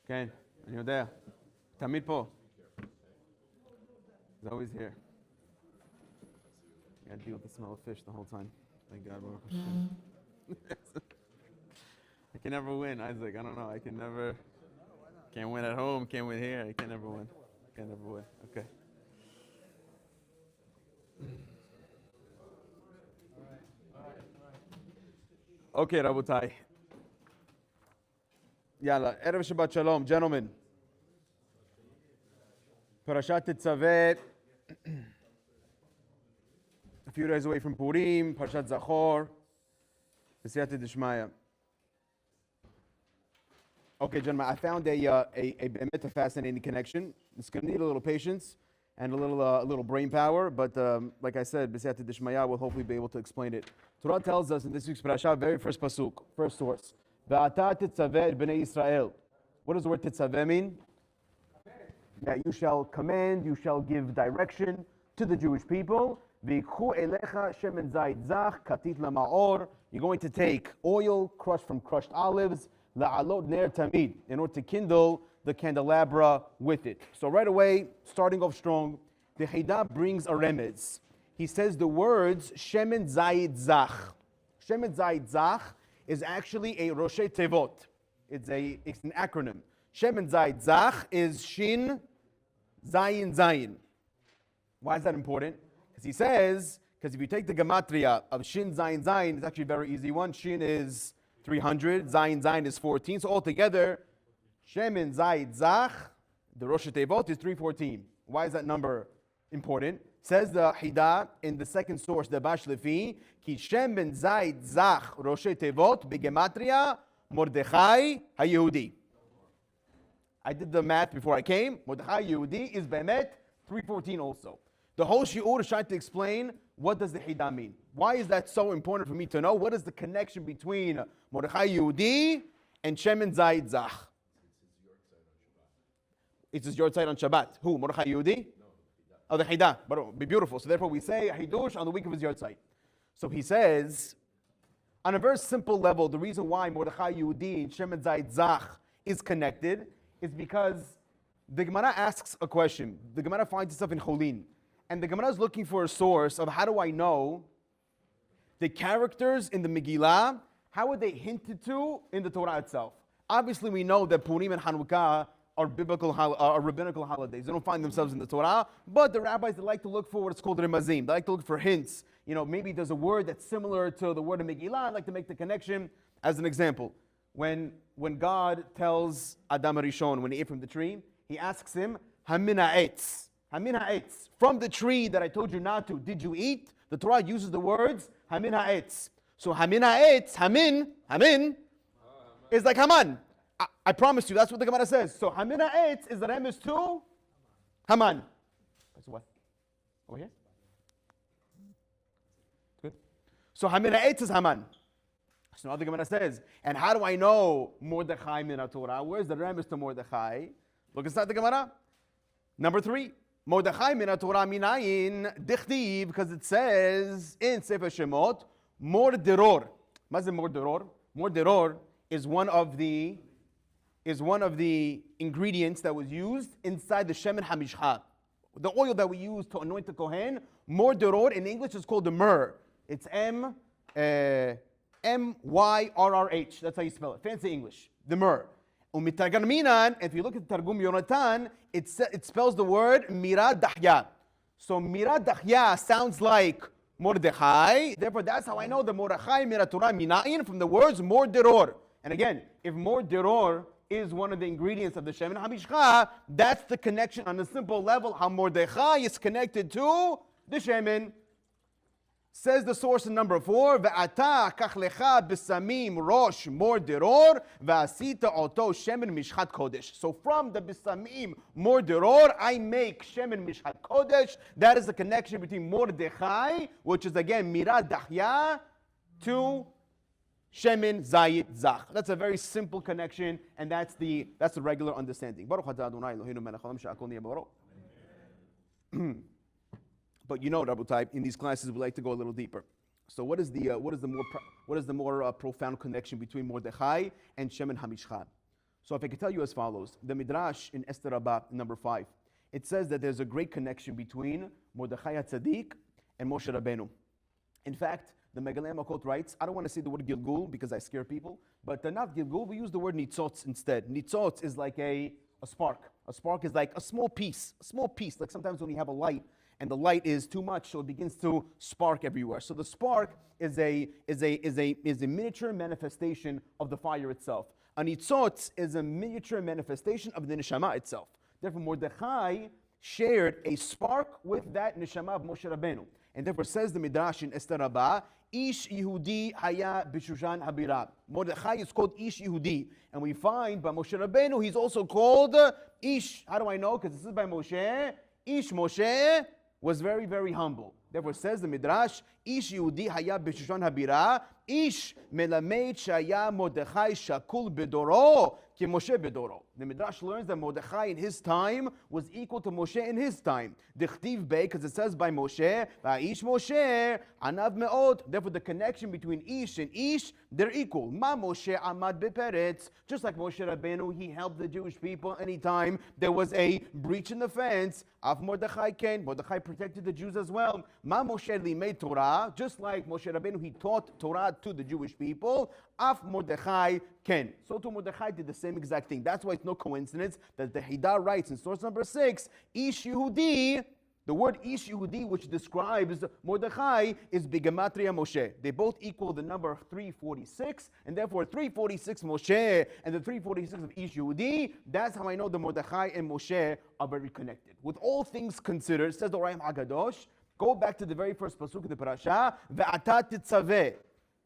כן, אני יודע. תמיד פה. He's always here. I gotta deal with the smell of fish the whole time. Thank God. Baruch Hashem. I can never win, Isaac. I don't know. I can never. Can't win at home. Can't win here. I can never win. Can never win. Okay. Okay, Rabotai. Yalla. Erev Shabbat Shalom, gentlemen. Parashat Tetzaveh. A few days away from Purim. Parashat Zachor. B'siyata Dishmaya. Okay, gentlemen, I found a fascinating connection. It's going to need a little patience and a little brain power, but like I said, B'siyata Dishmaya will hopefully be able to explain it. Torah tells us in this week's parasha, very first pasuk, first source, Ve'ata tetzaveh et bnei Yisrael. What does the word tetzaveh mean? That you shall command, you shall give direction to the Jewish people. V'ikhu elecha shemen zayit zach katit lama'or. You're going to take oil crushed from crushed olives, la'alot ner tamid, in order to kindle the candelabra with it. So right away, starting off strong, the Chida brings a remez. He says the words shemen zayit zach. Shemen zayit zach is actually a Roshei Tevot. It's an acronym. Shemen zayit zach is Shin Zayin Zayin. Why is that important? Because he says, because if you take the gematria of Shin Zayin Zayin, it's actually a very easy one. Shin is 300, Zayin Zayin is 14. So altogether, Shemen Zayit Zach, the Rosh Tevot, is 314. Why is that number important? Says the Hida in the second source, the Bashlefi, Ki Shemen Zayit Zach Rosh Tevot begematria Mordechai HaYehudi. I did the math before I came. Mordechai Yehudi is Bemet 314 also. The whole shiur is trying to explain what does the Hida mean. Why is that so important for me to know? What is the connection between Mordechai Yehudi and Shemen Zayit Zach? It's his yahrzeit on Shabbat. Who? Mordechai Yehudi? Oh, the Hida. But it'll be beautiful. So therefore we say Hidush on the week of his yahrzeit. So he says, on a very simple level, the reason why Mordechai Yehudi and Shemen Zayit Zach is connected is because the Gemara asks a question. The Gemara finds itself in Cholin. And the Gemara is looking for a source of how do I know the characters in the Megillah, how are they hinted to in the Torah itself? Obviously we know that Purim and Hanukkah are rabbinical holidays. They don't find themselves in the Torah, but the rabbis, they like to look for what's called remazim. They like to look for hints. You know, maybe there's a word that's similar to the word in Megillah. I'd like to make the connection. As an example, when God tells Adam Rishon, when he ate from the tree, he asks him, Hamina etz. Hamina etz. From the tree that I told you not to, did you eat? The Torah uses the words Hamina etz. So Hamina etz, Hamin, is like Haman. I promise you, that's what the Gemara says. So Hamina etz is the remes to Haman. That's what? Over here? Good. So Hamina etz is Haman. So now the Gemara says, and how do I know Mordechai min Torah? Where's the remes to Mordechai? Look inside the Gemara. Number 3. Mordechai min Torah minayin dichtiv, because it says in Sefer Shemot, Morderor. What's Morderor? Morderor is one of the ingredients that was used inside the Shemen HaMishcha. The oil that we use to anoint the Kohen, Morderor in English is called the myrrh. It's M-Y-R-R-H. That's how you spell it. Fancy English. The myrrh. If you look at the Targum Yonatan, it spells the word Mirad Dahya. So Mirad Dahya sounds like Mordechai. Therefore, that's how I know the Mordechai Mirad Torah Minayin from the words Morderor. And again, if Morderor is one of the ingredients of the Shemen HaMishcha, that's the connection on a simple level, how Mordechai is connected to the Shemen. Says the source in number 4, Ve'ata kach lecha b'samim rosh morderor ve'asita oto shemen mishchat kodesh. So from the b'samim morderor, I make shemen mishchat kodesh. That is the connection between Mordechai, which is again mirad dahya, to shemen zayit zach. That's a very simple connection, and that's the regular understanding. Baruch atah Adonai Eloheinu melech haolam she'akol niyeh b'oro. But you know, Rabotai, in these classes we like to go a little deeper. So what is the more profound connection between Mordechai and Shemen HaMishcha? So if I could tell you as follows, the Midrash in Esther Rabbah, number 5, it says that there's a great connection between Mordechai HaTzadik and Moshe Rabbeinu. In fact, the Megaleh Makot writes, I don't want to say the word Gilgul because I scare people, but not Gilgul, we use the word Nitzotz instead. Nitzotz is like a spark. A spark is like a small piece, like sometimes when you have a light and the light is too much, so it begins to spark everywhere. So the spark is a miniature manifestation of the fire itself. A Nitzotz is a miniature manifestation of the Neshama itself. Therefore, Mordechai shared a spark with that Neshama of Moshe Rabbeinu. And therefore says the Midrash in Esther Rabbah, Ish Yehudi Haya B'Shushan Habira. Mordechai is called Ish Yehudi. And we find by Moshe Rabbeinu, he's also called Ish. How do I know? Because this is by Moshe. Ish Moshe was very, very humble. Therefore says the Midrash, Ish Yehudi Haya B'Shushan Habira. Ish Melamed Shaya Mordechai Shakul Bedoro Ki Moshe Bedoro. The Midrash learns that Mordechai in his time was equal to Moshe in his time. Dichtiv Bey, because it says by Moshe, Ish Moshe, Anav Me'od. Therefore the connection between Ish and Ish, they're equal. Ma Moshe Amad Beperetz. Just like Moshe Rabbeinu, he helped the Jewish people anytime there was a breach in the fence. Av Mordechai Ken. Mordechai protected the Jews as well. Ma Moshe Limei Torah. Just like Moshe Rabbeinu, he taught Torah to the Jewish people. Af Mordechai Ken. So too Mordechai did the same exact thing. That's why it's no coincidence that the Hidah writes in source number 6, Ish Yehudi, the word Ish Yehudi, which describes Mordechai, is Bigematria Moshe. They both equal the number 346, and therefore 346 Moshe and the 346 of Ish Yehudi. That's how I know the Mordechai and Moshe are very connected. With all things considered, says the Oraim HaKadosh, go back to the very first pasuk in the parasha, Ve'ata Tetzaveh.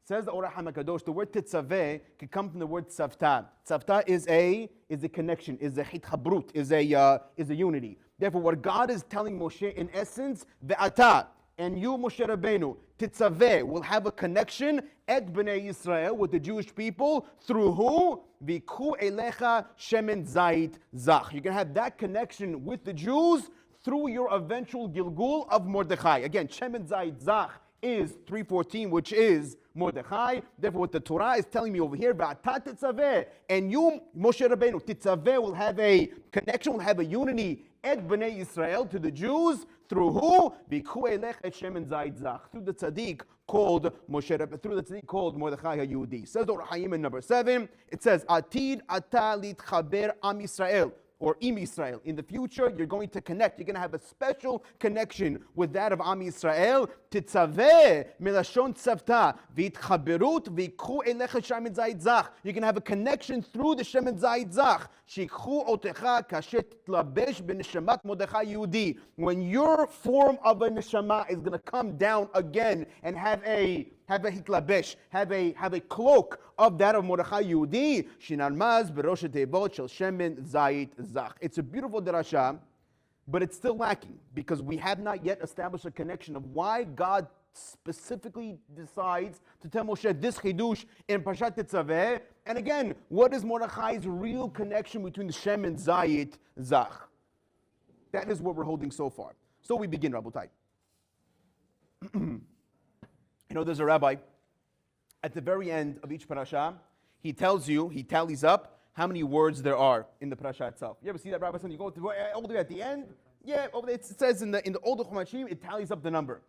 Says the Orah HaKadosh, the word Tetzaveh can come from the word Tzavta. Tzavta is a connection, is a hitchabrut, is a unity. Therefore, what God is telling Moshe in essence, Ve'ata, and you, Moshe Rabbeinu, Tetzaveh, will have a connection at Bnei Yisrael with the Jewish people through who? V'ku elecha shemen zayit zach. You're going to have that connection with the Jews through your eventual Gilgul of Mordechai. Again, shemen zayit zach is 314, which is Mordechai. Therefore, what the Torah is telling me over here, Tetzaveh, and you, Moshe Rabbeinu, Tetzaveh will have a connection, will have a unity at Bnei Yisrael to the Jews through who? Through the tzaddik called Moshe Rabbeinu, through the tzaddik called Mordechai HaYehudi. Says the Rahayim in number 7, it says, Atid ata litchaber am Yisrael. Or Im Yisrael. In the future, you're going to connect. You're going to have a special connection with that of Am Yisrael. Tetzaveh milashon tzavta v'itchaberut v'ikhu elecha shemen zayit zach. You're going to have a connection through the shemen zayit zach. Shikhu otecha kashet tlabesh b'neshamat Mordechai Yehudi. When your form of a neshama is going to come down again and have a hitlabesh, have a cloak of that of Mordechai Yehudi, shinarmaz berosh tevot shel shemen zayit zach. It's a beautiful drasha, but it's still lacking because we have not yet established a connection of why God specifically decides to tell Moshe this chidush in Parashat Tetzaveh. And again, what is Mordechai's real connection between the Shem and Zayit Zach? That is what we're holding so far. So we begin, Rabotai. You know, there's a rabbi, at the very end of each parasha, he tallies up how many words there are in the parasha itself. You ever see that, rabbi? You go all the way at the end? Yeah, it says in the Old Chumashim, it tallies up the number.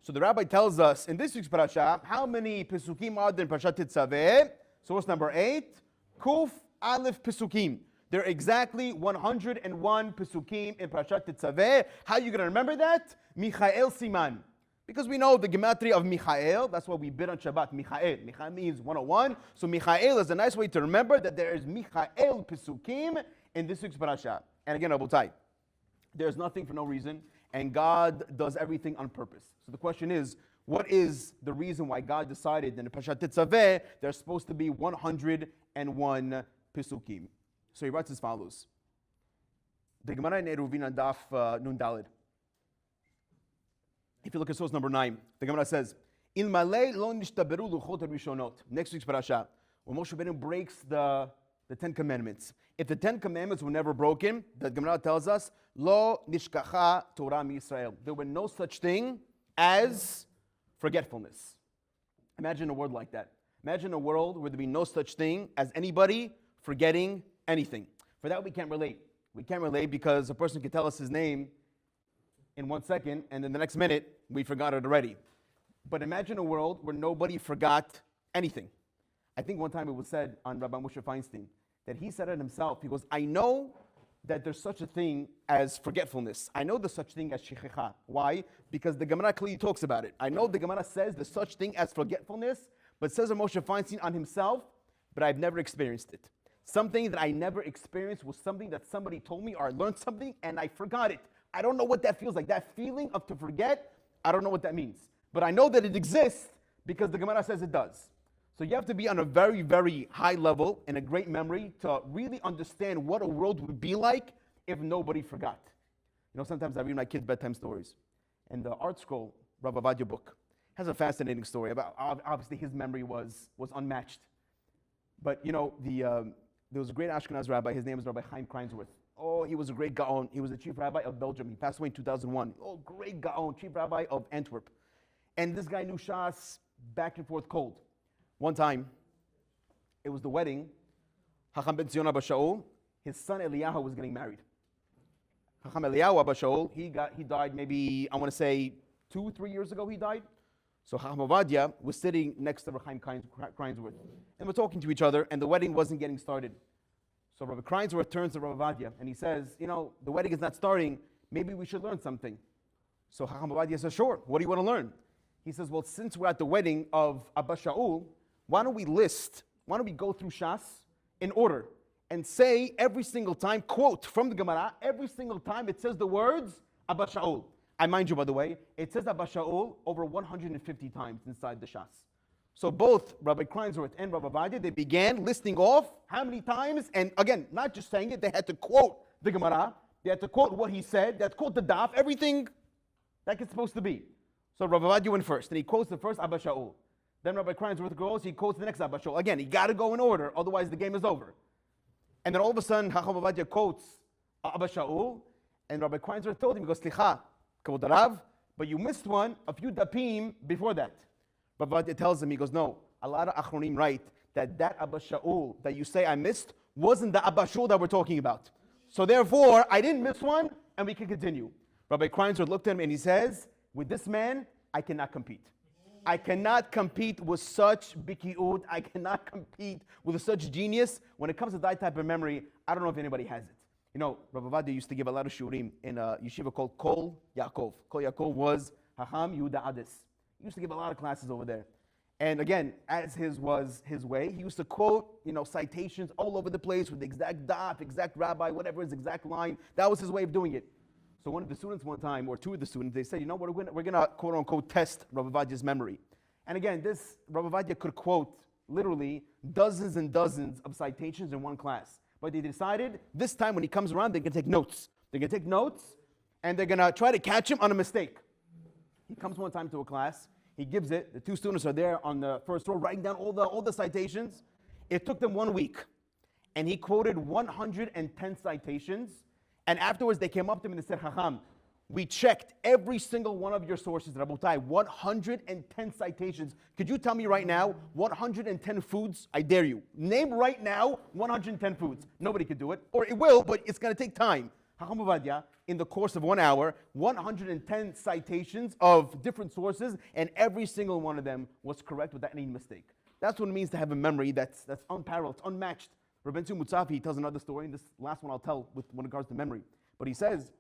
So the rabbi tells us in this week's parasha, how many pesukim are there in Parashat Tetzaveh? Source number 8, Kuf Aleph pesukim. There are exactly 101 pesukim in Parashat Tetzaveh. How are you going to remember that? Michael Siman. Because we know the gematria of Michael, that's why we bid on Shabbat, Michael. Michael means 101. So Michael is a nice way to remember that there is Michael Pesukim in this week's parasha. And again, Rabotai, there's nothing for no reason, and God does everything on purpose. So the question is, what is the reason why God decided that in Parashat Tetzaveh there's supposed to be 101 Pesukim? So he writes as follows. The Gemara in Eruvin Daf Nun Daled. If you look at source number 9, the Gemara says, Ilmalei lo nishtaberu luchot rishonot. Next week's parasha, when Moshe Rabbeinu breaks the 10 commandments. If the 10 commandments were never broken, the Gemara tells us, lo nishkacha Torah miYisrael. There were no such thing as forgetfulness. Imagine a world like that. Imagine a world where there be no such thing as anybody forgetting anything. For that, we can't relate. We can't relate because a person can tell us his name in 1 second, and then the next minute, we forgot it already. But imagine a world where nobody forgot anything. I think one time it was said on Rabbi Moshe Feinstein that he said it himself. He goes, I know that there's such a thing as forgetfulness. I know there's such thing as shekhecha. Why? Because the Gemara clearly talks about it. I know the Gemara says there's such thing as forgetfulness, but says Moshe Feinstein on himself, but I've never experienced it. Something that I never experienced was something that somebody told me, or I learned something and I forgot it. I don't know what that feels like. That feeling of to forget, I don't know what that means. But I know that it exists because the Gemara says it does. So you have to be on a very, very high level and a great memory to really understand what a world would be like if nobody forgot. You know, sometimes I read my kids' bedtime stories. And the Art Scroll, Rabbi Vadia book, has a fascinating story about, obviously his memory was unmatched. But you know, there was a great Ashkenaz rabbi, his name was Rabbi Chaim Kreinsworth. Oh, he was a great Gaon. He was the chief rabbi of Belgium. He passed away in 2001. Oh, great Gaon, chief rabbi of Antwerp. And this guy knew Shas back and forth cold. One time, it was the wedding. Chacham ben Zion Abba Shaul, his son Eliyahu was getting married. Chacham Eliyahu Abba Shaul, he died maybe, I want to say, 2-3 years ago he died. So Chacham Ovadia was sitting next to Rabbi Chaim Kreinsworth. And we're talking to each other, and the wedding wasn't getting started. So Rabbi Kreinsworth turns to Rabbi Ovadia, and he says, you know, the wedding is not starting. Maybe we should learn something. So Chacham Ovadia says, sure, what do you want to learn? He says, well, since we're at the wedding of Abba Shaul, why don't we go through Shas in order and say every single time, quote from the Gemara, every single time it says the words Abba Shaul. I mind you, by the way, it says Abba Shaul over 150 times inside the Shas. So both Rabbi Kreinsworth and Rabbi Vadia, they began listing off how many times, and again, not just saying it, they had to quote the Gemara, they had to quote what he said, they had to quote the daf, everything like it's supposed to be. So Rabbi Vadia went first, and he quotes the first Abba Shaul. Then Rabbi Kreinsworth goes, he quotes the next Abba Shaul. Again, he got to go in order, otherwise the game is over. And then all of a sudden, Chacham Ovadia quotes Abba Shaul, and Rabbi Kreinsworth told him, he goes, Slicha, Kavod Rav, but you missed one, a few dapim before that. Rabbi Vadia tells him, he goes, no, a lot of Achronim write that Abba Shaul that you say I missed wasn't the Abba Shaul that we're talking about. So therefore, I didn't miss one, and we can continue. Rabbi Kreinsworth looked at him and he says, with this man, I cannot compete. I cannot compete with such biki'ud. I cannot compete with such genius. When it comes to that type of memory, I don't know if anybody has it. You know, Rabbi Vadia used to give a lot of shurim in a yeshiva called Kol Yaakov. Kol Yaakov was Hacham Yehuda Adis. He used to give a lot of classes over there. And again, as was his way, he used to quote, citations all over the place with the exact daf, exact rabbi, whatever his exact line. That was his way of doing it. So one of the students one time, or two of the students, they said, we're going to quote unquote test Rabbi Vadia's memory. And again, this Rabbi Vadia could quote literally dozens and dozens of citations in one class. But they decided this time when he comes around, they're going to take notes. They're going to take notes and they're going to try to catch him on a mistake. He comes one time to a class, he gives it, the two students are there on the first row writing down all the citations. It took them 1 week. And he quoted 110 citations. And afterwards, they came up to him and they said, Chacham, we checked every single one of your sources, Rabotai, 110 citations. Could you tell me right now, 110 foods? I dare you. Name right now 110 foods. Nobody could do it. Or it will, but it's going to take time. Chacham Ovadia, in the course of 1 hour, 110 citations of different sources, and every single one of them was correct without any mistake. That's what it means to have a memory that's unparalleled, it's unmatched. Rabbi Mutzafi tells another story, and this last one I'll tell when it comes to memory. But he says,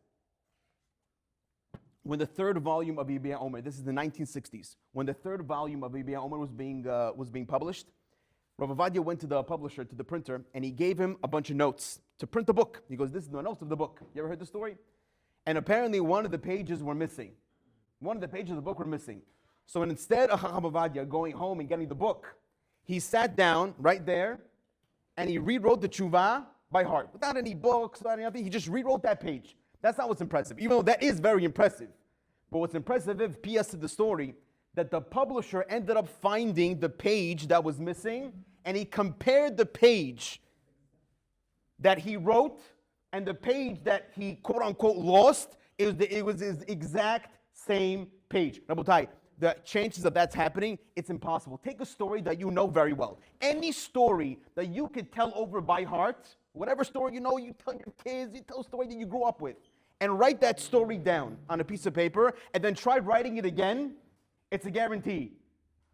when the third volume of Yibia Omer, this is the 1960s, when the third volume of Yibia Omer was being published, Rabbi Vadia went to the publisher, to the printer, and he gave him a bunch of notes to print the book. He goes, this is the notes of the book. You ever heard the story? And apparently one of the pages were missing. One of the pages of the book were missing. So instead of Chacham Ovadia going home and getting the book, he sat down right there, and he rewrote the tshuva by heart, without any books, without anything. He just rewrote that page. That's not what's impressive, even though that is very impressive. But what's impressive is, P.S. to the story, that the publisher ended up finding the page that was missing, and he compared the page that he wrote and the page that he quote-unquote lost. It was his exact same page. Rabotai, the chances of that's happening, it's impossible. Take a story that you know very well. Any story that you could tell over by heart, Whatever story you know, you tell your kids, you tell a story that you grew up with. And write that story down on a piece of paper, and then try writing it again. It's a guarantee.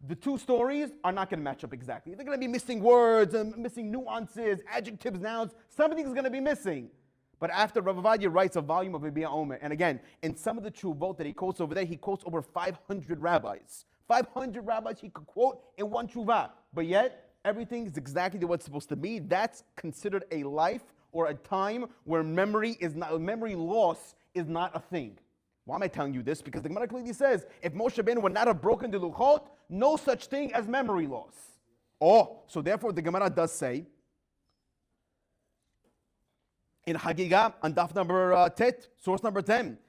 The two stories are not going to match up exactly. They're going to be missing words, and missing nuances, adjectives, nouns. Something's going to be missing. But after Rav Ovadia writes a volume of Yabia Omer, and again, in some of the Tshuvot that he quotes over there, he quotes over 500 rabbis. 500 rabbis he could quote in one Tshuvah. But yet, everything is exactly the way it's supposed to be. That's considered a life or a time where memory loss is not a thing. Why am I telling you this? Because the Gemara clearly says, if Moshe Rabbeinu would not have broken the Luchot, no such thing as memory loss. Oh, so therefore the Gemara does say, in Hagigah, on daf number tet, source number 10,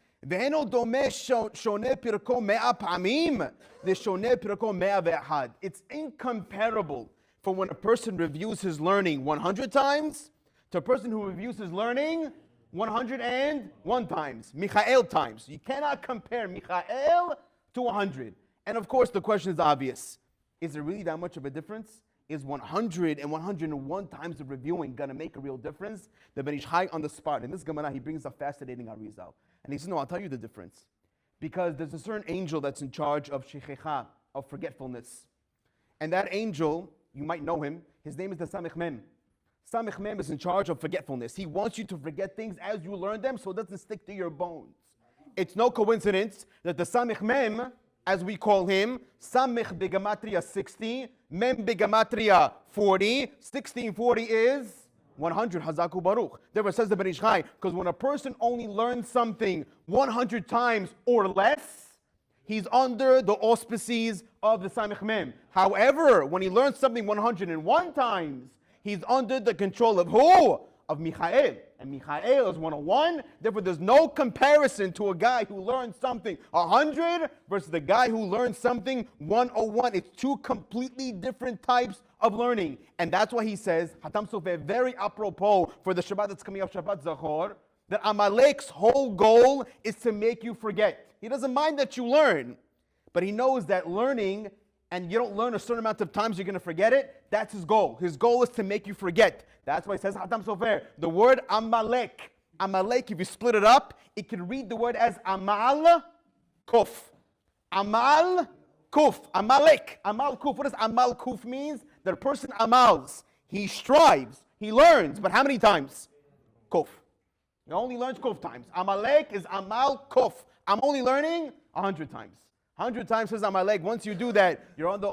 it's incomparable for when a person reviews his learning 100 times to a person who reviews his learning 101 times, Michael times. You cannot compare Michael to 100. And of course, the question is obvious. Is there really that much of a difference? Is 100 and 101 times of reviewing going to make a real difference? The Ben Ish Chai on the spot, in this Gemara, he brings a fascinating Arizal. And he says, no, I'll tell you the difference. Because there's a certain angel that's in charge of Shechecha, of forgetfulness. And that angel, you might know him, his name is the Samech Mem. Samech Mem is in charge of forgetfulness. He wants you to forget things as you learn them so it doesn't stick to your bones. It's no coincidence that the Samech Mem, as we call him, Samech Begamatria 60, Mem Begamatria 40, 1640 is 100, Hazaku Baruch. Therefore says the Ben Ish Chai, because when a person only learns something 100 times or less, he's under the auspices of the Samech Mem. However, when he learns something 101 times, he's under the control of who? Of Michael. And Michael is 101. Therefore, there's no comparison to a guy who learned something 100 versus the guy who learned something 101. It's two completely different types of learning. And that's why he says, Hatam Sofer, very apropos for the Shabbat that's coming up, Shabbat Zachor, that Amalek's whole goal is to make you forget. He doesn't mind that you learn, but he knows that learning and you don't learn a certain amount of times, you're going to forget it. That's his goal. His goal is to make you forget. That's why he says, Hatam Sofer, the word Amalek. Amalek, if you split it up, it can read the word as Amal Kuf. Amal Kuf. Amalek. Amal Kuf. What does Amal Kuf means? That a person amals. He strives. He learns. But how many times? Kuf. He only learns Kuf times. Amalek is Amal Kuf. I'm only learning 100 times. 100 times says Amalek. Once you do that, you're under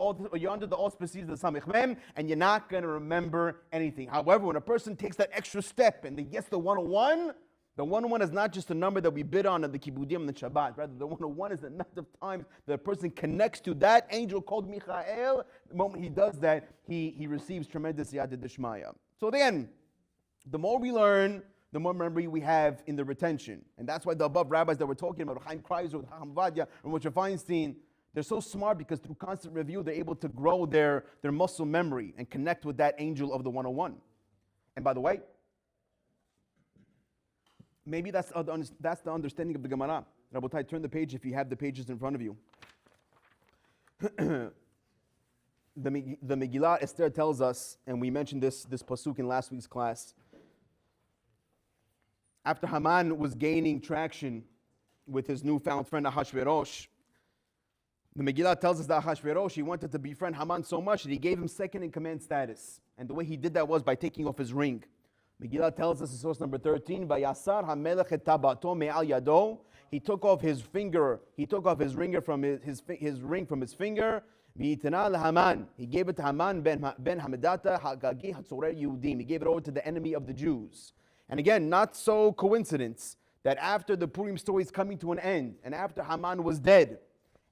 the auspices of the Samech Mem, and you're not going to remember anything. However, when a person takes that extra step and they gets the 101, the 101 is not just a number that we bid on at the Kibbudim and the Shabbat. Rather, the 101 is the amount of times that a person connects to that angel called Michael. The moment he does that, he receives tremendous Yad D'Shmaya. So again, the more we learn, the more memory we have in the retention. And that's why the above rabbis that we're talking about, Chaim Kreiser, Chacham Vadia, and Moshe Feinstein, they're so smart because through constant review, they're able to grow their muscle memory and connect with that angel of the 101. And by the way, maybe that's the understanding of the Gemara. Rabotai, turn the page if you have the pages in front of you. The Megillah Esther tells us, and we mentioned this pasuk in last week's class, after Haman was gaining traction with his newfound friend Ahashverosh, the Megillah tells us that Ahashverosh, he wanted to befriend Haman so much that he gave him second-in-command status. And the way he did that was by taking off his ring. Megillah tells us in source number 13, Vayasar hamelech et tabato me'al yado. He took off his finger, he took off his ring from his ring from his finger. V'yitana leHaman. He gave it to Haman ben Hamedata Hagagi Hatzorer Yehudim. He gave it over to the enemy of the Jews. And again, not so coincidence that after the Purim story is coming to an end, and after Haman was dead,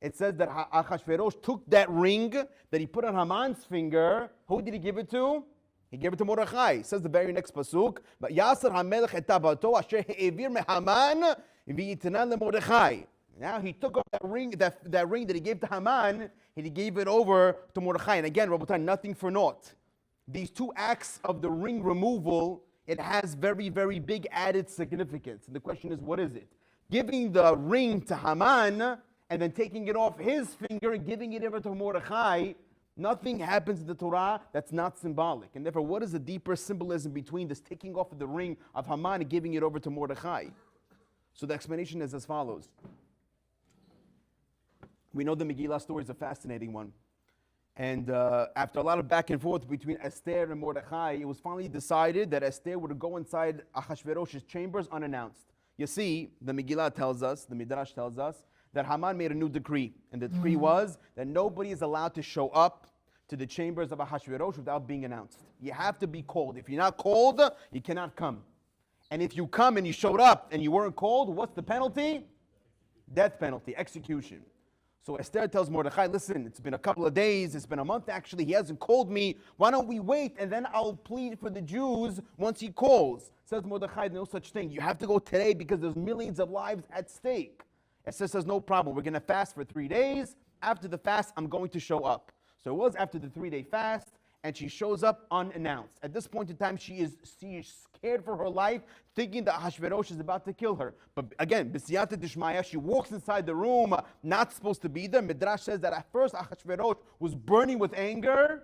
it says that Achashverosh took that ring that he put on Haman's finger. Who did he give it to? He gave it to Mordechai. It says the very next pasuk, but Yasser hamelech et tabato asher he'evir meHaman v'yitnan leMordechai. Now he took off that ring that he gave to Haman, and he gave it over to Mordechai. And again, Rabbi, nothing for naught. These two acts of the ring removal, it has very, very big added significance. And the question is, what is it? Giving the ring to Haman and then taking it off his finger and giving it over to Mordechai, Nothing happens in the Torah that's not symbolic. And therefore, what is the deeper symbolism between this taking off of the ring of Haman and giving it over to Mordechai? So the explanation is as follows. We know the Megillah story is a fascinating one. And after a lot of back and forth between Esther and Mordechai, it was finally decided that Esther would go inside Ahasuerus's chambers unannounced. You see, the Megillah tells us, the Midrash tells us, that Haman made a new decree. And the decree was that nobody is allowed to show up to the chambers of Ahasuerus without being announced. You have to be called. If you're not called, you cannot come. And if you come and you showed up and you weren't called, what's the penalty? Death penalty, execution. So Esther tells Mordechai, listen, it's been a couple of days, it's been a month actually, he hasn't called me. Why don't we wait and then I'll plead for the Jews once he calls. Says Mordechai, no such thing. You have to go today because there's millions of lives at stake. Esther says, no problem. We're going to fast for 3 days. After the fast, I'm going to show up. So it was after the 3-day fast, and she shows up unannounced. At this point in time, she is scared for her life, thinking that Ahasuerus is about to kill her. But again, b'siyata dishmaya, she walks inside the room, not supposed to be there. Midrash says that at first Ahasuerus was burning with anger,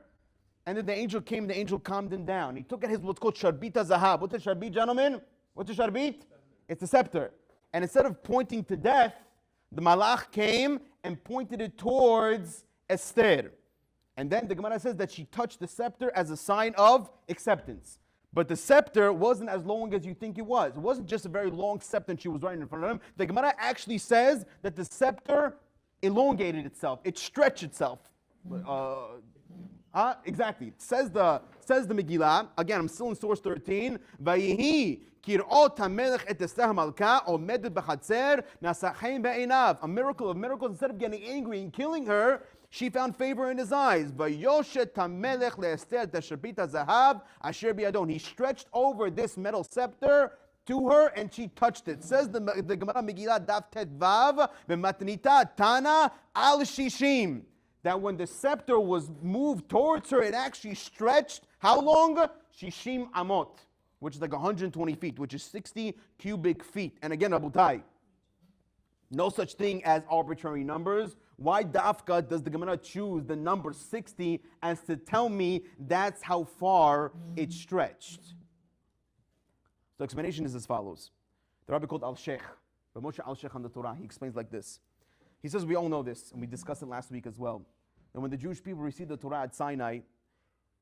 and then the angel came, and the angel calmed him down. He took out his what's called sharbita zahab. What's a sharbit, gentlemen? What's a sharbit? It's a scepter. And instead of pointing to death, the malach came and pointed it towards Esther. And then the Gemara says that she touched the scepter as a sign of acceptance. But the scepter wasn't as long as you think it was. It wasn't just a very long scepter and she was right in front of him. The Gemara actually says that the scepter elongated itself. It stretched itself. Exactly. Says the Megillah. Again, I'm still in source 13. Vayihi kir'ot hamelech et Esther hamalka omedet b'chatzer nasachein be'einav. A miracle of miracles. Instead of getting angry and killing her, she found favor in his eyes. Vayoshet hamelech le'Esther tesharbita zahav asher biyadon. He stretched over this metal scepter to her and she touched it. Says the Gemara Megillah Daf Tetzaveh b'matnita tana al shishim. That when the scepter was moved towards her, it actually stretched, how long? Shishim amot, which is like 120 feet, which is 60 cubic feet. And again, Rabotai, no such thing as arbitrary numbers. Why dafka does the Gemara choose the number 60 as to tell me that's how far it stretched? The explanation is as follows. The Rabbi called Al-Sheikh, Moshe Al-Sheikh on the Torah, he explains like this. He says, we all know this, and we discussed it last week as well. And when the Jewish people received the Torah at Sinai,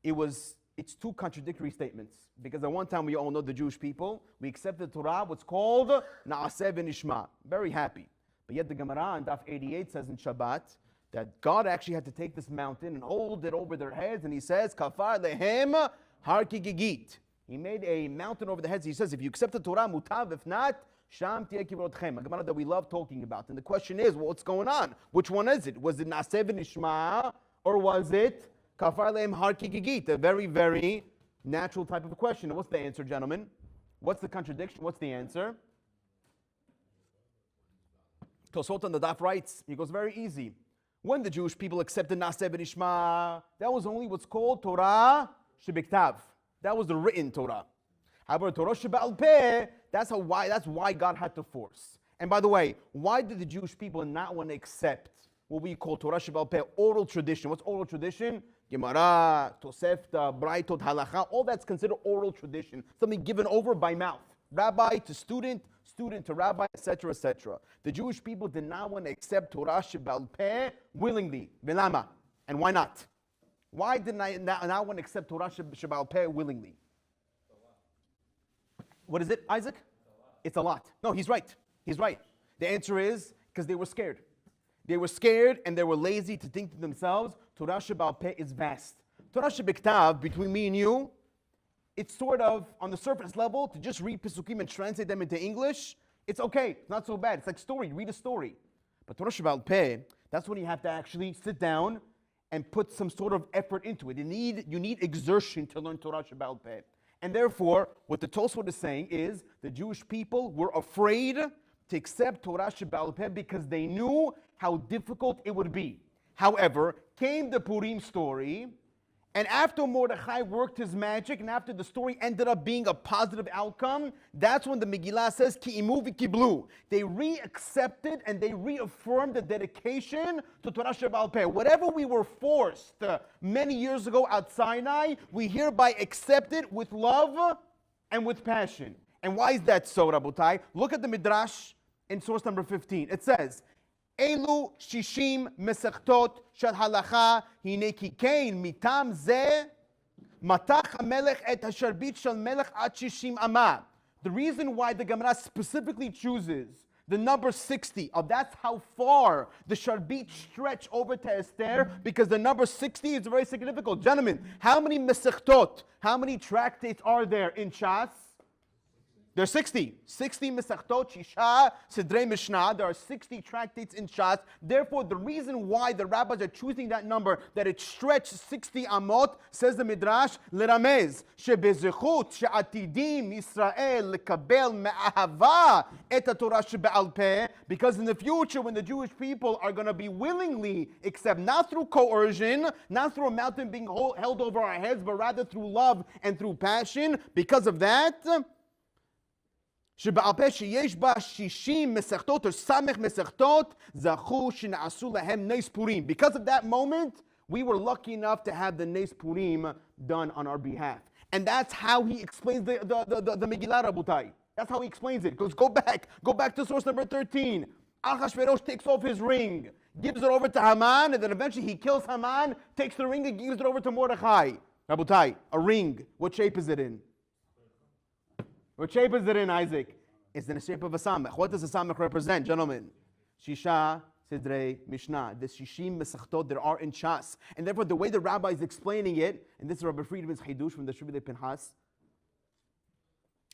it's two contradictory statements. Because at one time, we all know the Jewish people, we accept the Torah, what's called Na'aseh v'nishma. Very happy. But yet the Gemara in Daf 88 says in Shabbat that God actually had to take this mountain and hold it over their heads, and he says, Kafar lehem har kigigit. He made a mountain over the heads. He says, if you accept the Torah, mutav, if not, Sham tiye kivrotchem, a Gemara that we love talking about. And the question is, well, what's going on? Which one is it? Was it Na'aseh v'nishma, or was it Kafar lehem har kigigit? A very, very natural type of a question. And what's the answer, gentlemen? What's the contradiction? What's the answer? Tosfot on the Daf writes, he goes, very easy. When the Jewish people accepted Na'aseh v'nishma, that was only what's called Torah shebiktav. That was the written Torah. However, Torah sheba'al peh, that's why God had to force. And by the way, why did the Jewish people not want to accept what we call Torah sheba'al peh, oral tradition? What's oral tradition? Gemara, Tosefta, Braitot, Halacha, all that's considered oral tradition, something given over by mouth. Rabbi to student, student to rabbi, etc., etc. The Jewish people did not want to accept Torah sheba'al peh willingly. Velama. And why not? Why did I not want to accept Torah sheba'al peh willingly? What is it, Isaac? It's a lot. No, he's right. He's right. The answer is because they were scared. They were scared and they were lazy to think to themselves, Torah sheba'al peh is vast. Torah shebiktav, between me and you, it's sort of on the surface level to just read Pesukim and translate them into English. It's okay. It's not so bad. It's like story. Read a story. But Torah sheba'al peh, that's when you have to actually sit down and put some sort of effort into it. You need exertion to learn Torah sheba'al peh. And therefore, what the Tosfot is saying is the Jewish people were afraid to accept Torah sheba'al peh because they knew how difficult it would be. However, came the Purim story, And after Mordechai worked his magic, and after the story ended up being a positive outcome, that's when the Megillah says, Ki imu v'kiblu. They re-accepted and they reaffirmed the dedication to Torah Sheba'al Peh. Whatever we were forced many years ago at Sinai, we hereby accept it with love and with passion. And why is that so, Rabotai? Look at the Midrash in source number 15. It says, Elu shishim mesechtot shel halacha hine kikein mitam ze matach hamelech et hasharbit shel melech ad shishim amah. The reason why the Gemara specifically chooses the number 60, that's how far the sharbit stretch over to Esther, because the number 60 is very significant. Gentlemen, how many mesechtot, how many tractates are there in Shas? There's 60. 60 Mesachtot, Shisha, Sidrei Mishnah. There are 60 tractates in Shas. Therefore, the reason why the rabbis are choosing that number, that it stretches 60 amot, says the Midrash, L'ramez, Shebezechut, She'atidim, Yisrael, Lekabel, Me'ahava, Et HaTorah Shebe'al Peh, because in the future, when the Jewish people are going to be willingly accept, not through coercion, not through a mountain being held over our heads, but rather through love and through passion, because of that, שבעל פה שיש בה 60 מסכתות or סמך מסכתות זכו שנעשו להם נס פורים. Because of that moment, we were lucky enough to have the Nes Purim done on our behalf. And that's how he explains the Megillah, Rabotai. That's how he explains it. Because go back to source number 13. Achashverosh takes off his ring, gives it over to Haman, and then eventually he kills Haman, takes the ring and gives it over to Mordechai. Rabotai, a ring, what shape is it in? What shape is it in, Isaac? It's in the shape of a samech. What does a samech represent, gentlemen? Shisha, Sidrei, Mishnah. The Shishim Mesachtot there are in Shas. And therefore, the way the rabbi is explaining it, and this is Rabbi Friedman's Chidush from the Shuvah Pinchas,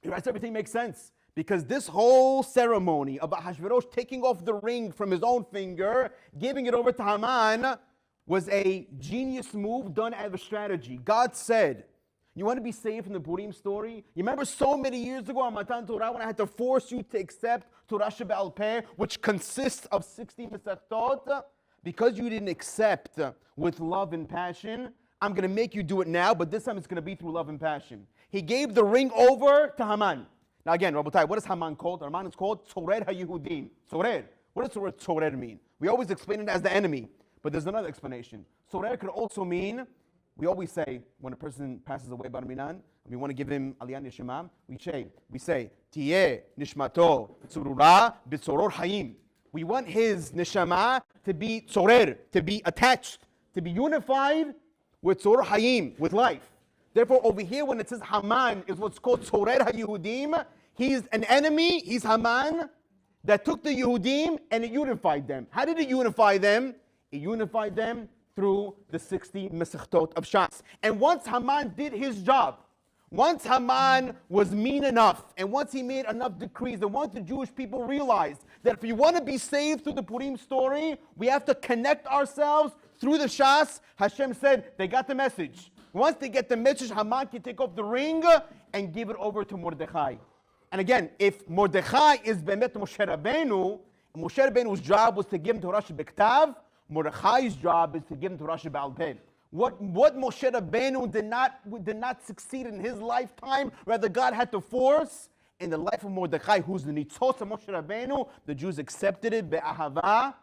he writes everything makes sense. Because this whole ceremony of Ahashverosh taking off the ring from his own finger, giving it over to Haman, was a genius move done out of a strategy. God said, you want to be saved from the Purim story? You remember so many years ago on Matan Torah when I had to force you to accept Torah Sheba'al Peh, which consists of 60 Mesachtot? Because you didn't accept with love and passion, I'm going to make you do it now, but this time it's going to be through love and passion. He gave the ring over to Haman. Now again, Rabotai, what is Haman called? Haman is called Tzorer HaYehudim. Tzorer. What does the word Tzorer mean? We always explain it as the enemy, but there's another explanation. Tzorer could also mean, we always say, when a person passes away, Bar Minan, we want to give him Aliyah Neshama, we say, Tiyeh Nishmato Tzurura B'Tzoror Hayim. We want his Neshama to be Tzorer, to be attached, to be unified with Tzoror Hayim, with life. Therefore, over here, when it says Haman is what's called Tzorer HaYehudim, he's an enemy, he's Haman, that took the Yehudim and it unified them. How did it unify them? It unified them through the 60 Mesechtot of Shas. And once Haman did his job, once Haman was mean enough, and once he made enough decrees, and once the Jewish people realized that if we want to be saved through the Purim story, we have to connect ourselves through the Shas, Hashem said, they got the message. Once they get the message, Haman can take off the ring and give it over to Mordechai. And again, if Mordechai is Bemet Moshe Rabbeinu's job was to give him Torah Shebektav, Mordechai's job is to give him Torah Sheba'al Peh. What Moshe Rabbeinu did not succeed in his lifetime, rather God had to force, in the life of Mordechai, who's the Nitzos of Moshe Rabbeinu, the Jews accepted it, Be'ahava,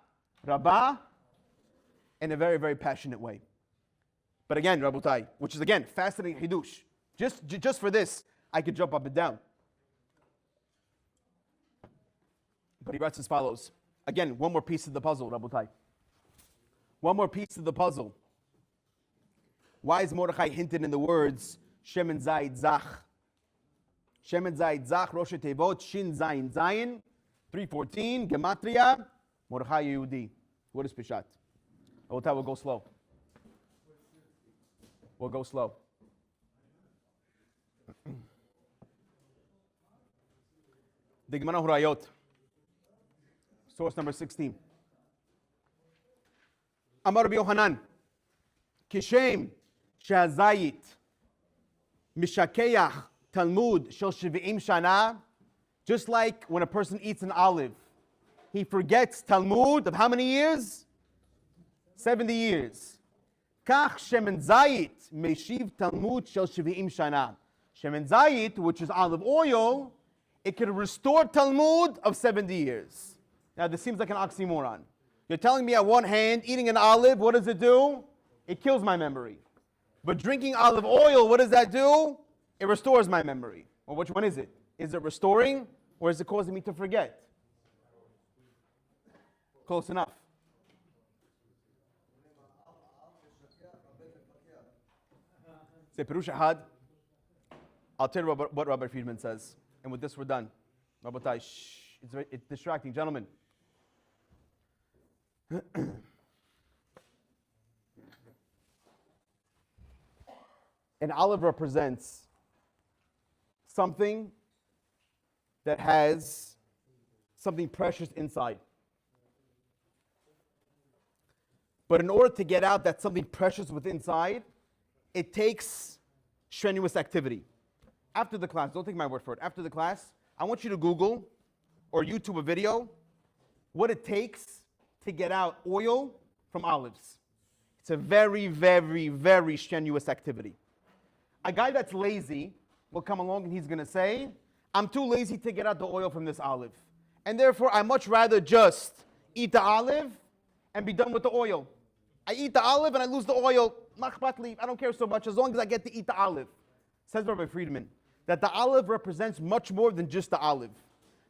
Rabbah, in a very, very passionate way. But again, Rabotai, which is again, fascinating Hidush. Just for this, I could jump up and down. But he writes as follows. Again, one more piece of the puzzle, Rabotai. One more piece of the puzzle. Why is Mordechai hinted in the words Shemen Zayit Zach? Shemen Zayit Zach, Rosh Tevot, Shin Zayin Zayin, 314, Gematria, Mordechai Yehudi. What is Peshat? Rabotai, we'll go slow. We'll go slow. The Gemara Hurayot, source number 16. Amar Rabbi Yohanan, Kishem Shazayit Mishakeach Talmud Shel Shiv'im Shana, just like when a person eats an olive, he forgets Talmud of how many years? 70 years. Kach shemen zayit meshiv talmud shel 70 shana. Shemen zayit, which is olive oil, it can restore Talmud of 70 years. Now this seems like an oxymoron. You're telling me at one hand, eating an olive, what does it do? It kills my memory. But drinking olive oil, what does that do? It restores my memory. Well, which one is it? Is it restoring or is it causing me to forget? Close enough. Say Perush Ahad. I'll tell you what Rabbi Friedman says. And with this we're done. Rabotai, shh. It's distracting. Gentlemen. An olive represents something that has something precious inside. But in order to get out that something precious within inside, it takes strenuous activity. After the class, don't take my word for it. After the class, I want you to Google or YouTube a video what it takes to get out oil from olives. It's a very, very, very strenuous activity. A guy that's lazy will come along and he's going to say, I'm too lazy to get out the oil from this olive. And therefore, I much rather just eat the olive and be done with the oil. I eat the olive and I lose the oil. I don't care so much as long as I get to eat the olive. Says Rabbi Friedman that the olive represents much more than just the olive.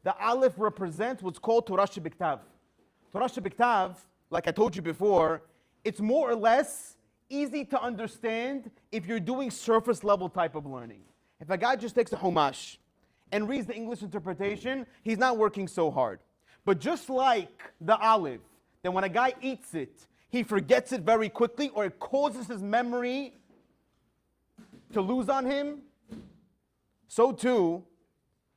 The olive represents what's called Torah Shebiktav. Torah Shebiktav, like I told you before, it's more or less easy to understand if you're doing surface level type of learning. If a guy just takes a Chumash and reads the English interpretation, he's not working so hard. But just like the olive, then when a guy eats it, he forgets it very quickly or it causes his memory to lose on him. So too,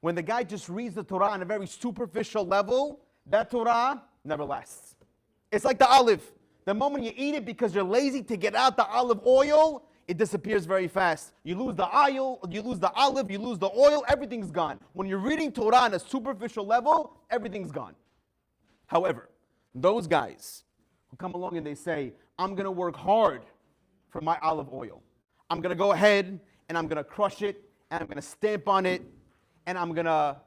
when the guy just reads the Torah on a very superficial level, that Torah never lasts. It's like the olive. The moment you eat it because you're lazy to get out the olive oil, it disappears very fast. You lose the oil, you lose the olive, you lose the oil, everything's gone. When you're reading Torah on a superficial level, everything's gone. However, those guys who come along and they say, I'm going to work hard for my olive oil. I'm going to go ahead and I'm going to crush it and I'm going to stamp on it and I'm going to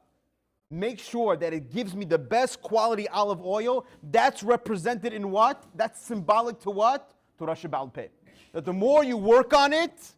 make sure that it gives me the best quality olive oil. That's represented in what? That's symbolic to what? Torah Sheba'al Peh. That the more you work on it,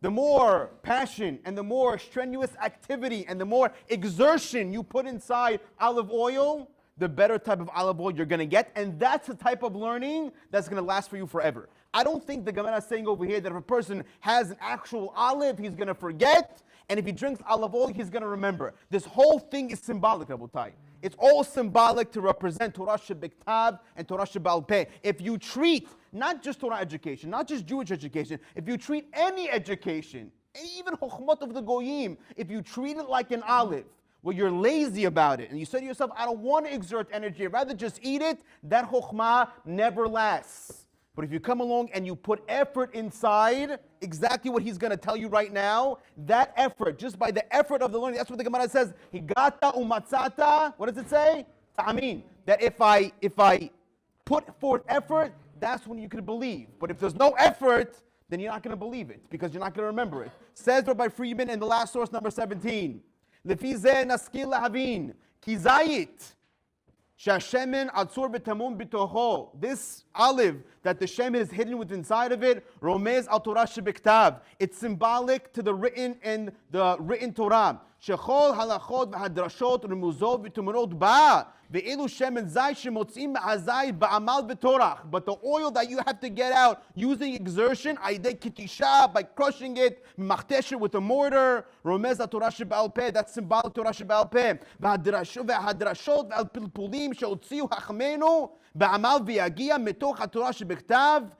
the more passion and the more strenuous activity and the more exertion you put inside olive oil, the better type of olive oil you're going to get. And that's the type of learning that's going to last for you forever. I don't think the Gemara is saying over here that if a person has an actual olive, he's going to forget. And if he drinks olive oil, he's going to remember. This whole thing is symbolic, Rabotai. It's all symbolic to represent Torah Shebiktav and Torah Sheba'al Peh. If you treat not just Torah education, not just Jewish education, if you treat any education, even Chokhmot of the Goyim, if you treat it like an olive, where you're lazy about it, and you say to yourself, I don't want to exert energy, I'd rather just eat it, that Chokhmah never lasts. But if you come along and you put effort inside, exactly what he's going to tell you right now, that effort, just by the effort of the learning, that's what the Gemara says, Higata umatzata, what does it say? Ta'amin. That if I put forth effort, that's when you can believe. But if there's no effort, then you're not going to believe it, because you're not going to remember it. Says Rabbi Friedman in the last source, number 17, Lefi zeh naskil lahavin, ki zayit, Shashemen atzur b'tamum b'tocho. This olive that the shemen is hidden within inside of it, romez al Torah shebiktav. It's symbolic to the written and the written Torah. Shechol halachot v'hadrashot remuzot v'tumanot ba ve'ilu shemen zay shemotzim ma'azay ba'amal v'torach. But the oil that you have to get out using exertion, aydei kitisha, by crushing it, machteshet with a mortar, romez al Torah sheba'al peh. That's symbolic Torah sheba'al peh. V'hadrashot v'al pilpulim sheotziu hachmenu ba'amal v'yagia metoch haTorah shebiktav.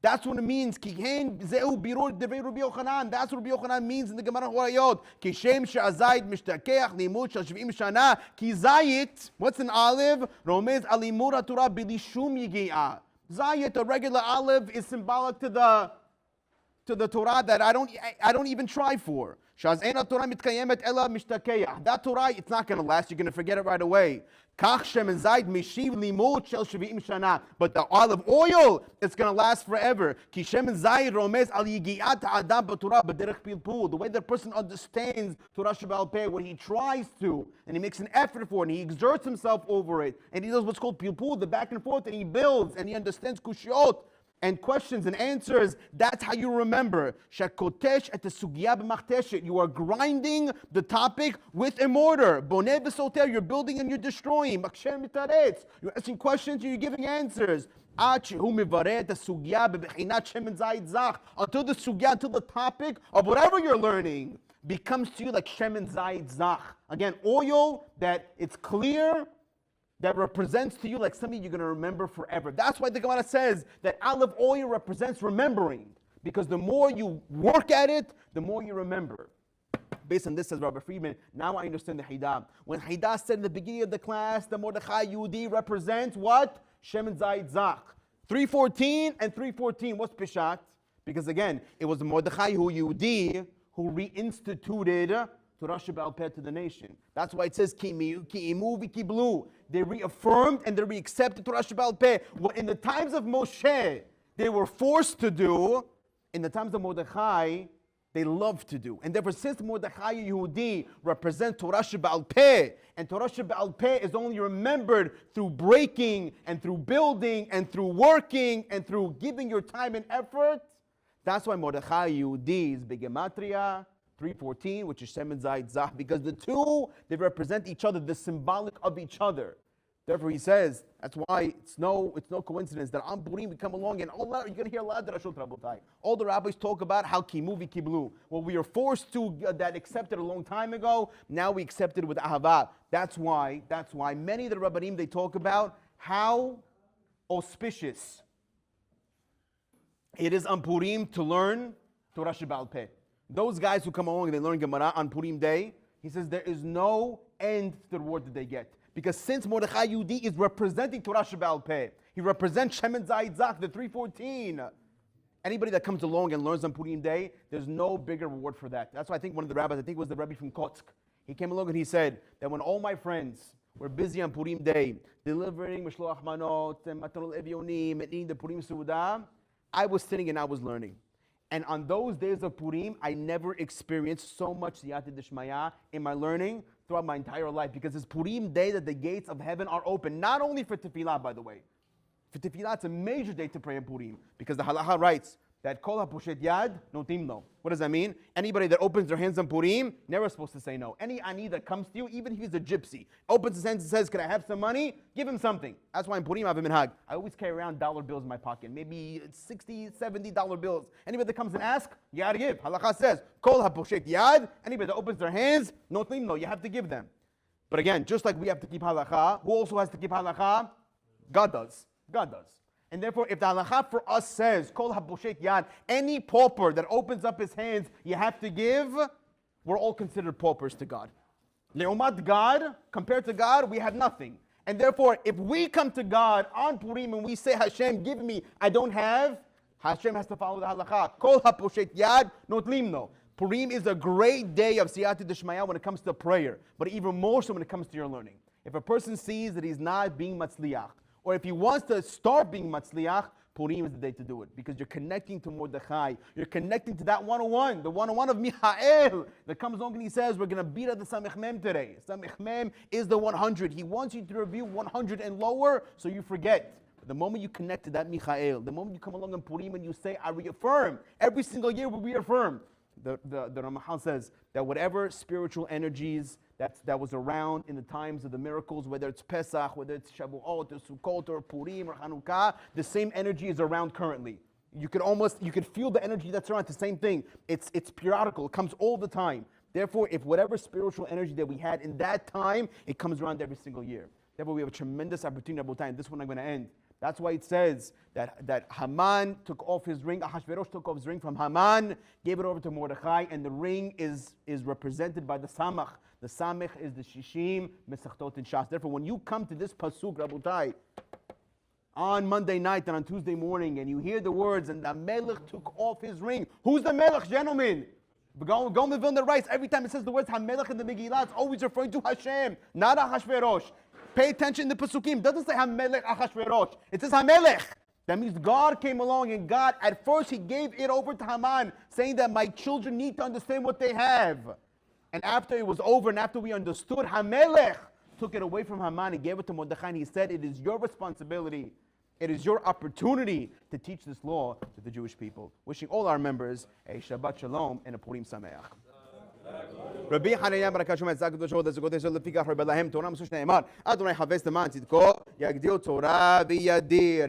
That's what it means. That's what Rabbi Yochanan means in the Gemara Horayot. Kishem she'azayit mishtakeach limud shel 70 shana. Ki zayit, what's an olive? Romez alimud haTorah bilishum yigi'ah. Zayit, a regular olive, is symbolic to the Torah that I don't even try for. That Torah, it's not going to last. You're going to forget it right away. Kach shemen zayit mishiv limud shel shvi'im shana. But the olive oil, it's going to last forever. Ki shemen zayit romez al yigiat ha'adam b'torah b'derech pilpul. The way the person understands Torah Shebaal Peh, when he tries to, and he makes an effort for it, and he exerts himself over it, and he does what's called pilpul, the back and forth, and he builds, and he understands kushiot, and questions and answers. That's how you remember. Shakotesh at the sugya b'machteshet. You are grinding the topic with a mortar. Boneh b'soter. You're building and you're destroying. Maksher mitaretz. You're asking questions and you're giving answers. Until the sugya, until the topic of whatever you're learning becomes to you like shemen zayit zach. Again, oil that it's clear, that represents to you like something you're going to remember forever. That's why the Gemara says that olive oil represents remembering, because the more you work at it, the more you remember. Based on this, says Rabbi Friedman, now I understand the Haidah. When Haidah said in the beginning of the class, the Mordechai Yehudi represents what? Shemen Zayit Zach. 314 and 314, what's Pishat? Because again, it was the Mordechai Yehudi who reinstituted Torah Shebaal Peh to the nation. That's why it says, Ki imu v'kiblu. They reaffirmed and they reaccepted Torah Shebaal Peh. What in the times of Moshe, they were forced to do, in the times of Mordechai, they loved to do. And therefore, since Mordechai Yehudi represents Torah Shebaal Peh, and Torah Shebaal Peh is only remembered through breaking, and through building, and through working, and through giving your time and effort, that's why Mordechai Yehudi is Begematria 314, which is Shemen Zayit Zach, because the two, they represent each other, the symbolic of each other. Therefore, he says, that's why it's no coincidence that on Purim we come along and you're going to hear a lot of Drashot Rabotai. All the rabbis talk about how kimu v'kiblu. Well, we are forced to, that accepted a long time ago, now we accept it with ahava. That's why many of the rabbanim, they talk about how auspicious it is on Purim to learn Torah Shebaal Peh. Those guys who come along and they learn Gemara on Purim Day, he says there is no end to the reward that they get. Because since Mordechai Yehudi is representing Torah Shebaal Peh, he represents Shemen Zayit Zach, the 314. Anybody that comes along and learns on Purim Day, there's no bigger reward for that. That's why I think one of the rabbis, I think it was the Rabbi from Kotsk, he came along and he said that when all my friends were busy on Purim Day, delivering Mishloach Manot, and Matanot Evyonim, and eating the Purim Seudah, I was sitting and I was learning. And on those days of Purim, I never experienced so much Siyata Dishmaya in my learning throughout my entire life, because it's Purim Day that the gates of heaven are open, not only for Tefillah, by the way. For Tefillah, it's a major day to pray in Purim, because the Halacha writes that Kol HaPoshet Yad Notim Lo. What does that mean? Anybody that opens their hands on Purim, never supposed to say no. Any ani that comes to you, even if he's a gypsy, opens his hands and says, can I have some money? Give him something. That's why in Purim I have a minhag. I always carry around dollar bills in my pocket, maybe $60, $70 bills. Anybody that comes and asks, you gotta give. Halacha says, Kol HaPoshet Yad. Anybody that opens their hands, Notim Lo, you have to give them. But again, just like we have to keep halacha, who also has to keep halacha? God does. God does. And therefore, if the halacha for us says, Kol HaPoshet Yad, any pauper that opens up his hands, you have to give, we're all considered paupers to God. Leumat God, compared to God, we have nothing. And therefore, if we come to God on Purim and we say, Hashem, give me, I don't have, Hashem has to follow the halacha. Kol HaPoshet Yad, not limno. Purim is a great day of Siyata Dishmaya when it comes to prayer, but even more so when it comes to your learning. If a person sees that he's not being matzliach, or if he wants to start being matzliach, Purim is the day to do it, because you're connecting to Mordechai. You're connecting to that 101, the 101 of Michael that comes along and he says, we're going to beat at the Samech Mem today. Samech Mem is the 100. He wants you to review 100 and lower so you forget. But the moment you connect to that Michael, the moment you come along in Purim and you say, I reaffirm, every single year we reaffirm. The Ramachal says that whatever spiritual energies that was around in the times of the miracles, whether it's Pesach, whether it's Shavuot, or Sukkot, or Purim, or Hanukkah, the same energy is around currently. You could feel the energy that's around. The same thing. It's periodical. It comes all the time. Therefore, if whatever spiritual energy that we had in that time, it comes around every single year. Therefore, we have a tremendous opportunity at time. This one I'm going to end. That's why it says that Haman took off his ring, Ahashverosh took off his ring from Haman, gave it over to Mordechai, and the ring is represented by the Samach. The Samach is the Shishim, Mesachtot and Shas. Therefore, when you come to this Pasuk, Rabotai, on Monday night and on Tuesday morning, and you hear the words, and the Melech took off his ring. Who's the Melech, gentlemen? Gaon Vilna writes, every time it says the words HaMelech in the Megillah, it's always referring to Hashem, not Ahashverosh. Pay attention to the Pesukim. It doesn't say HaMelech Achashverosh. It says HaMelech. That means God came along, and God, at first, he gave it over to Haman, saying that my children need to understand what they have. And after it was over, and after we understood, HaMelech took it away from Haman and gave it to Mordechai, and he said, it is your responsibility, it is your opportunity to teach this law to the Jewish people. Wishing all our members a Shabbat Shalom and a Purim Sameach. רבי חנניה ברכה שומע צעק קדושו ודזקותיו של לפיכך הרבה להם תורה מסוש נאמר אדוני חפש למען צדקו יגדיל תורה וידיר